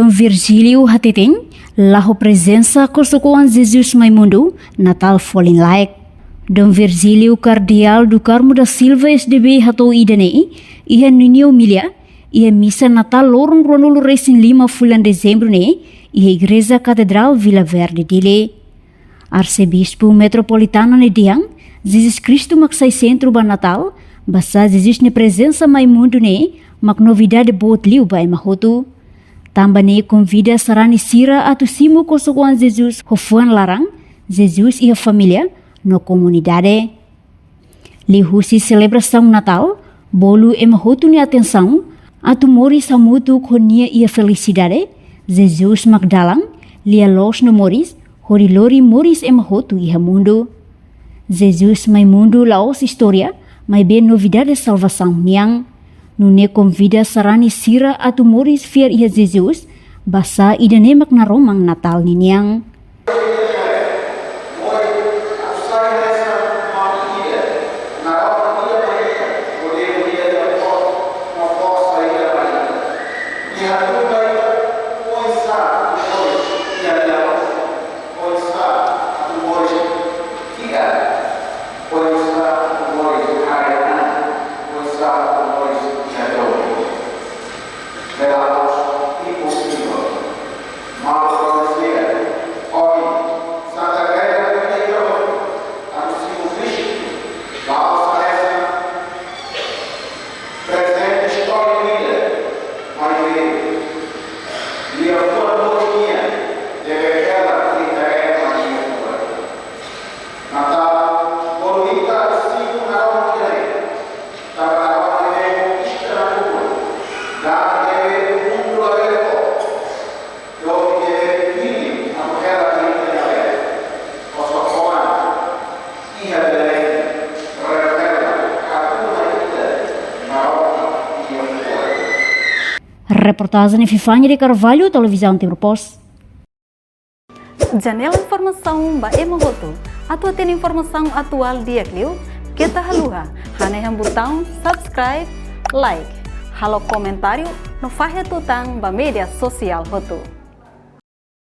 Dom Virgílio Hateting, lahu presença Kosokoan Jesus Maimundo, Natal Falling Like. Dom Virgílio Cardeal do Carmo da Silva SDB Hatou Idanei, ia Ninho Milha, ia missa Natal lorong Ronolo Racing 5 bulan Dezembro ne, ia Igreja Catedral Vila Verde Dile. Arcebispo Metropolitano ne Diang, Jesus Cristo maksai centro ba Natal, basa Jesus ne presença Maimundo ne, mak novidade boat liu ba mahotu. Tambah ne convida sarani sira atu simu Kosokoan Jesus hofuan larang, Jesus ia família, no comunidade. Lihusi celebração Natal, bolu e mahotu ni atenção, atu mori samutu konia ia felicidade, Jesus magdalang, lia los no moris, hori lori moris e mahotu ia mundo. Jesus mai mundo laos história, mai bem novidade salvação niang. Nune convida sarani sira atu moris fiar ia Jesus, basa idanemak na romang Natal niniang. Reportagem Fifanya de Carvalho, Televisão Timor Post. Janela informação ba Emohoto. Atua tem informação atual dia Clio. Kita haluha. Hane yang botão subscribe, like. Halo comentário no fahe tutang ba media sosial Hoto.